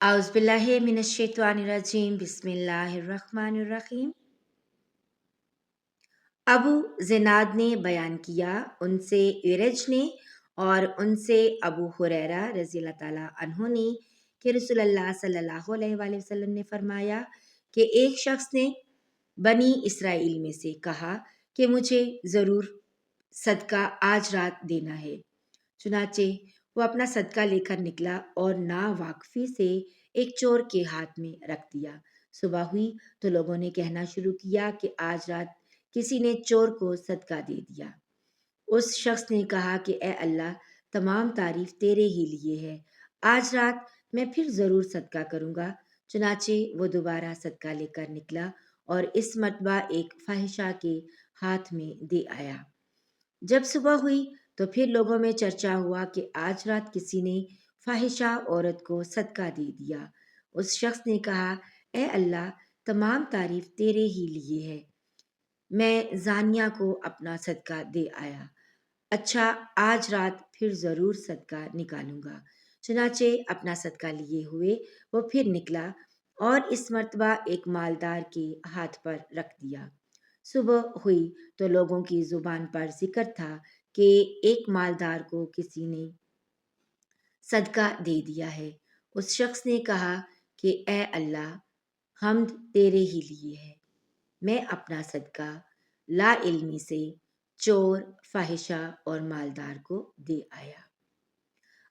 اعوذ باللہ من الشیطان الرجیم بسم اللہ الرحمن الرحیم۔ ابو زناد نے بیان کیا، ان سے عرج نے اور ان سے ابو ہریرہ رضی اللہ تعالیٰ عنہ نے کہ رسول اللہ صلی اللہ علیہ وآلہ وسلم نے فرمایا کہ ایک شخص نے بنی اسرائیل میں سے کہا کہ مجھے ضرور صدقہ آج رات دینا ہے۔ چنانچہ وہ اپنا صدقہ لے کر نکلا اور نا واقفی سے ایک چور کے ہاتھ میں رکھ دیا۔ صبح ہوئی تو لوگوں نے کہنا شروع کیا کہ آج رات کسی نے چور کو صدقہ دے دیا۔ اس شخص نے کہا کہ اے اللہ، تمام تعریف تیرے ہی لیے ہے، آج رات میں پھر ضرور صدقہ کروں گا۔ چنانچہ وہ دوبارہ صدقہ لے کر نکلا اور اس مرتبہ ایک فاحشہ کے ہاتھ میں دے آیا۔ جب صبح ہوئی تو پھر لوگوں میں چرچا ہوا کہ آج رات کسی نے فاحشہ عورت کو صدقہ دے دیا۔ اس شخص نے کہا، اے اللہ، تمام تعریف تیرے ہی لیے ہے، میں زانیہ کو اپنا صدقہ دے آیا۔ اچھا، آج رات پھر ضرور صدقہ نکالوں گا۔ چنانچہ اپنا صدقہ لیے ہوئے وہ پھر نکلا اور اس مرتبہ ایک مالدار کے ہاتھ پر رکھ دیا۔ صبح ہوئی تو لوگوں کی زبان پر ذکر تھا کہ ایک مالدار کو کسی نے صدقہ دے دیا ہے۔ اس شخص نے کہا کہ اے اللہ، حمد تیرے ہی لیے ہے، میں اپنا صدقہ لا علمی سے چور، فاحشہ اور مالدار کو دے آیا۔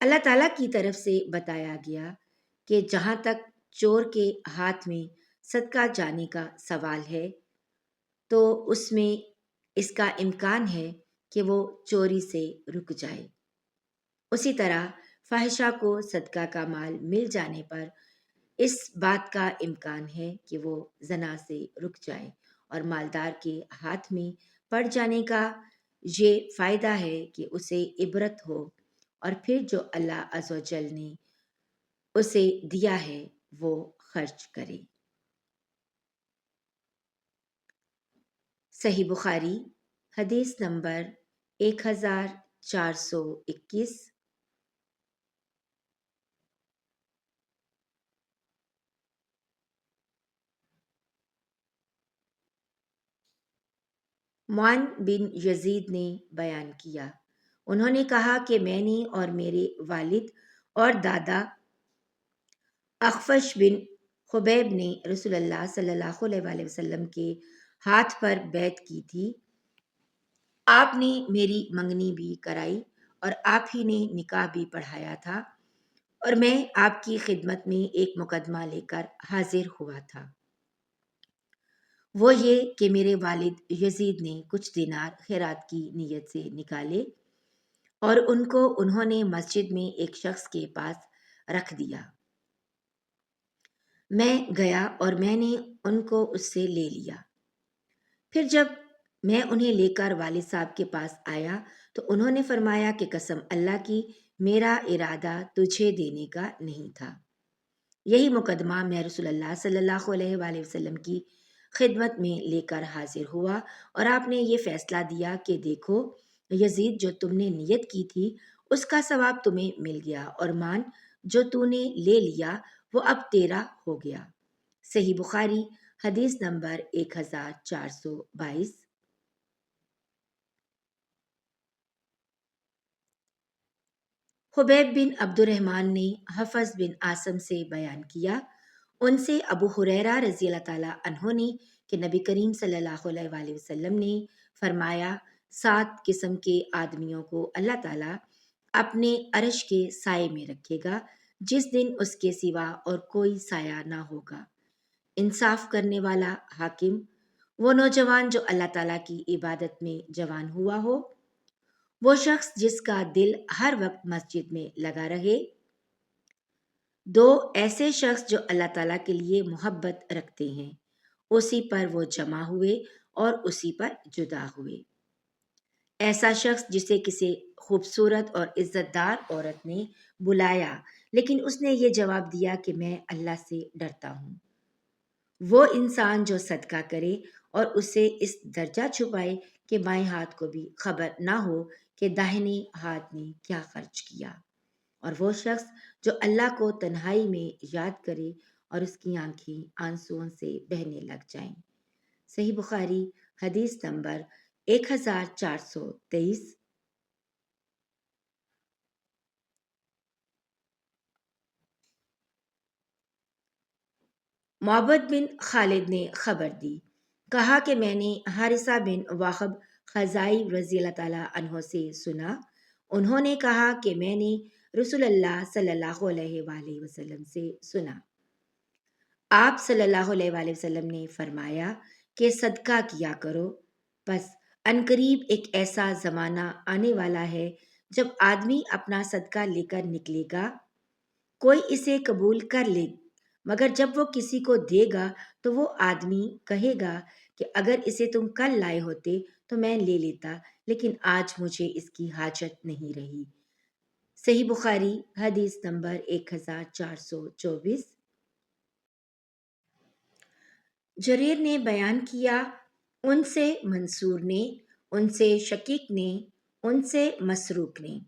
اللہ تعالیٰ کی طرف سے بتایا گیا کہ جہاں تک چور کے ہاتھ میں صدقہ جانے کا سوال ہے تو اس میں اس کا امکان ہے کہ وہ چوری سے رک جائے۔ اسی طرح فاحشہ کو صدقہ کا مال مل جانے پر اس بات کا امکان ہے کہ وہ زنا سے رک جائے، اور مالدار کے ہاتھ میں پڑ جانے کا یہ فائدہ ہے کہ اسے عبرت ہو اور پھر جو اللہ عز و جل نے اسے دیا ہے وہ خرچ کرے۔ صحیح بخاری حدیث نمبر 1421۔ معن بن یزید نے بیان کیا، انہوں نے کہا کہ میں نے اور میرے والد اور دادا اخفش بن خبیب نے رسول اللہ صلی اللہ علیہ وآلہ وسلم کے ہاتھ پر بیعت کی تھی۔ آپ نے میری منگنی بھی کرائی اور آپ ہی نے نکاح بھی پڑھایا تھا، اور میں آپ کی خدمت میں ایک مقدمہ لے کر حاضر ہوا تھا۔ وہ یہ کہ میرے والد یزید نے کچھ دینار خیرات کی نیت سے نکالے اور ان کو انہوں نے مسجد میں ایک شخص کے پاس رکھ دیا۔ میں گیا اور میں نے ان کو اس سے لے لیا۔ پھر جب میں انہیں لے کر والد صاحب کے پاس آیا تو انہوں نے فرمایا کہ قسم اللہ کی، میرا ارادہ تجھے دینے کا نہیں تھا۔ یہی مقدمہ میں رسول اللہ صلی اللہ علیہ وآلہ وسلم کی خدمت میں لے کر حاضر ہوا، اور آپ نے یہ فیصلہ دیا کہ دیکھو یزید، جو تم نے نیت کی تھی اس کا ثواب تمہیں مل گیا، اور مان جو تو نے لے لیا وہ اب تیرا ہو گیا۔ صحیح بخاری حدیث نمبر 1422۔ خبیب بن عبد الرحمن نے حفظ بن عاصم سے بیان کیا، ان سے ابو ہریرہ رضی اللہ تعالیٰ عنہ نے کہ نبی کریم صلی اللہ علیہ وآلہ وسلم نے فرمایا، 7 قسم کے آدمیوں کو اللہ تعالیٰ اپنے عرش کے سائے میں رکھے گا جس دن اس کے سوا اور کوئی سایہ نہ ہوگا۔ انصاف کرنے والا حاکم، وہ نوجوان جو اللہ تعالیٰ کی عبادت میں جوان ہوا ہو، وہ شخص جس کا دل ہر وقت مسجد میں لگا رہے، 2 ایسے شخص جو اللہ تعالیٰ کے لیے محبت رکھتے ہیں، اسی پر وہ جمع ہوئے اور اسی پر جدا ہوئے، ایسا شخص جسے کسی خوبصورت اور عزت دار عورت نے بلایا لیکن اس نے یہ جواب دیا کہ میں اللہ سے ڈرتا ہوں، وہ انسان جو صدقہ کرے اور اسے اس درجہ چھپائے کہ بائیں ہاتھ کو بھی خبر نہ ہو کہ داہنے ہاتھ نے کیا خرچ کیا، اور وہ شخص جو اللہ کو تنہائی میں یاد کرے اور اس کی آنکھیں آنسوؤں سے بہنے لگ جائیں۔ صحیح بخاری حدیث نمبر 1423۔ معبد بن خالد نے خبر دی، کہا کہ میں نے حارثہ بن واخب خزائی رضی اللہ تعالیٰ عنہ سے سنا، انہوں نے کہا کہ میں نے رسول اللہ صلی اللہ علیہ وآلہ وسلم سے سنا، آپ صلی اللہ علیہ وآلہ وسلم نے فرمایا کہ صدقہ کیا کرو، پس عنقریب ایک ایسا زمانہ آنے والا ہے جب آدمی اپنا صدقہ لے کر نکلے گا، کوئی اسے قبول کر لے، مگر جب وہ کسی کو دے گا تو وہ آدمی کہے گا کہ اگر اسے تم کل لائے ہوتے تو میں لے لیتا، لیکن آج مجھے اس کی حاجت نہیں رہی۔ صحیح بخاری حدیث نمبر 1424۔ جریر نے بیان کیا، ان سے منصور نے، ان سے شقیق نے، ان سے مسروق نے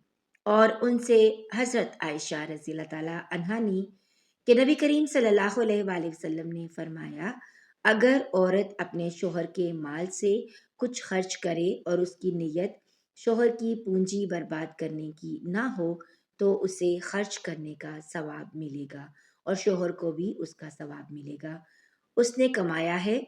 اور ان سے حضرت عائشہ رضی اللہ تعالیٰ عنہا نے کہ نبی کریم صلی اللہ علیہ وآلہ وسلم نے فرمایا، اگر عورت اپنے شوہر کے مال سے کچھ خرچ کرے اور اس کی نیت شوہر کی پونجی برباد کرنے کی نہ ہو تو اسے خرچ کرنے کا ثواب ملے گا اور شوہر کو بھی اس کا ثواب ملے گا، اس نے کمایا ہے۔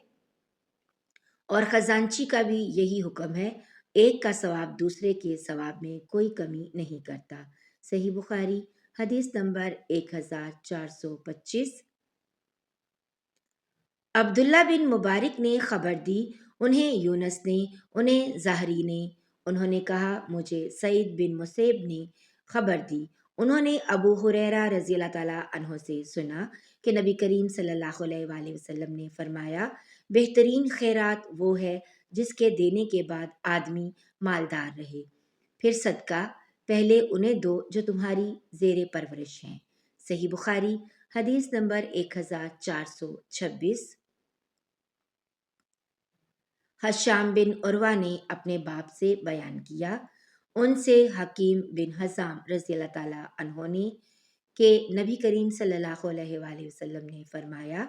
اور خزانچی کا بھی یہی حکم ہے، ایک کا ثواب دوسرے کے ثواب میں کوئی کمی نہیں کرتا۔ صحیح بخاری حدیث نمبر 1425۔ عبداللہ بن مبارک نے خبر دی، انہیں یونس نے، انہیں زہری نے، انہوں نے کہا مجھے سعید بن مسیب نے خبر دی، انہوں نے ابو ہریرہ رضی اللہ تعالیٰ عنہ سے سنا کہ نبی کریم صلی اللہ علیہ وآلہ وسلم نے فرمایا، بہترین خیرات وہ ہے جس کے دینے کے بعد آدمی مالدار رہے، پھر صدقہ پہلے انہیں دو جو تمہاری زیر پرورش ہیں۔ صحیح بخاری حدیث نمبر 1426۔ حشام بن عروہ نے اپنے باپ سے بیان کیا، ان سے حکیم بن حزام رضی اللہ تعالیٰ عنہ نے کہ نبی کریم صلی اللہ علیہ وآلہ وسلم نے فرمایا،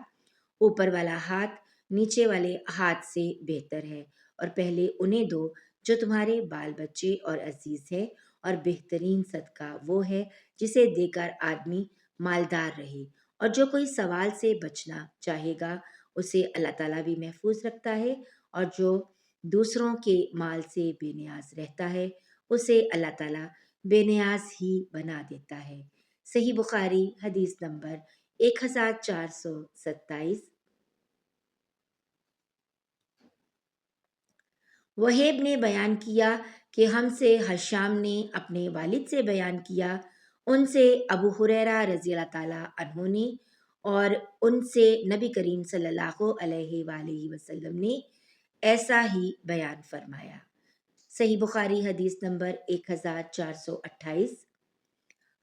اوپر والا ہاتھ نیچے والے ہاتھ سے بہتر ہے، اور پہلے انہیں دو جو تمہارے بال بچے اور عزیز ہے، اور بہترین صدقہ وہ ہے جسے دے کر آدمی مالدار رہے، اور جو کوئی سوال سے بچنا چاہے گا اسے اللہ تعالیٰ بھی محفوظ رکھتا ہے، اور جو دوسروں کے مال سے بے نیاز رہتا ہے اسے اللہ تعالیٰ بے نیاز ہی بنا دیتا ہے۔ صحیح بخاری حدیث نمبر 1427۔ وہیب نے بیان کیا کہ ہم سے حشام نے اپنے والد سے بیان کیا، ان سے ابو ہریرہ رضی اللہ تعالیٰ عنہ نے، اور ان سے نبی کریم صلی اللہ علیہ وآلہ وسلم نے ایسا ہی بیان فرمایا۔ صحیح بخاری حدیث نمبر 1428۔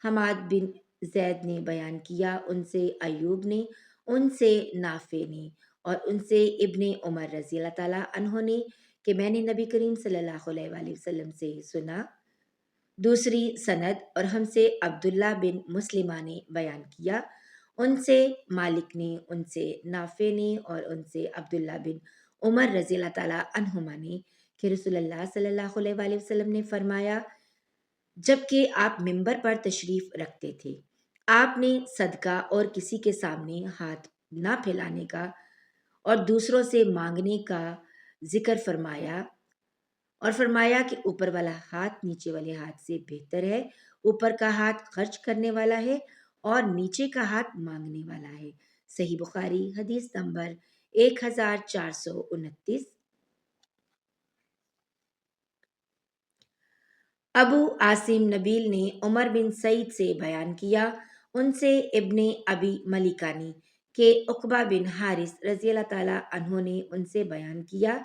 حماد بن زید نے بیان کیا، ان سے ایوب نے، ان سے نافع نے، اور ان سے ابن عمر رضی اللہ تعالیٰ عنہ نے کہ میں نے نبی کریم صلی اللہ علیہ وآلہ وسلم سے سنا۔ دوسری سند اور ہم سے عبداللہ بن مسلمہ نے بیان کیا، ان سے مالک نے، ان سے نافع نے، اور ان سے عبداللہ بن عمر رضی اللہ تعالیٰ عنہما نے کہ رسول اللہ صلی اللہ علیہ وآلہ وسلم نے فرمایا، جب کہ آپ ممبر پر تشریف رکھتے تھے، آپ نے صدقہ اور کسی کے سامنے ہاتھ نہ پھیلانے کا اور دوسروں سے مانگنے کا ذکر فرمایا، اور فرمایا کہ اوپر والا ہاتھ نیچے والے ہاتھ سے بہتر ہے، اوپر کا ہاتھ خرچ کرنے والا ہے اور نیچے کا ہاتھ مانگنے والا ہے۔ صحیح بخاری حدیث نمبر 1429۔ ابو عاصم نبیل نے عمر بن سعید سے بیان کیا، ان سے ابن ابی ملیکہ نے کہ عقبہ بن حارث رضی اللہ تعالیٰ عنہ نے ان سے بیان کیا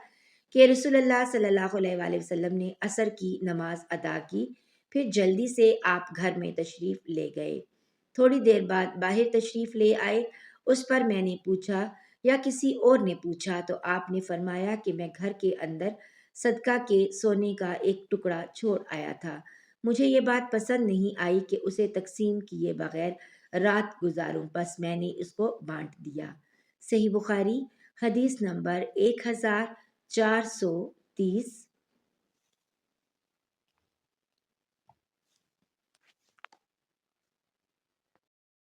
کہ رسول اللہ صلی اللہ علیہ وآلہ وسلم نے عصر کی نماز ادا کی، پھر جلدی سے آپ گھر میں تشریف لے گئے، تھوڑی دیر بعد باہر تشریف لے آئے، اس پر میں نے پوچھا یا کسی اور نے پوچھا تو آپ نے فرمایا کہ میں گھر کے اندر صدقہ کے سونے کا ایک ٹکڑا چھوڑ آیا تھا، مجھے یہ بات پسند نہیں آئی کہ اسے تقسیم کیے بغیر رات گزاروں، بس میں نے اس کو بانٹ دیا۔ صحیح بخاری حدیث نمبر 1430۔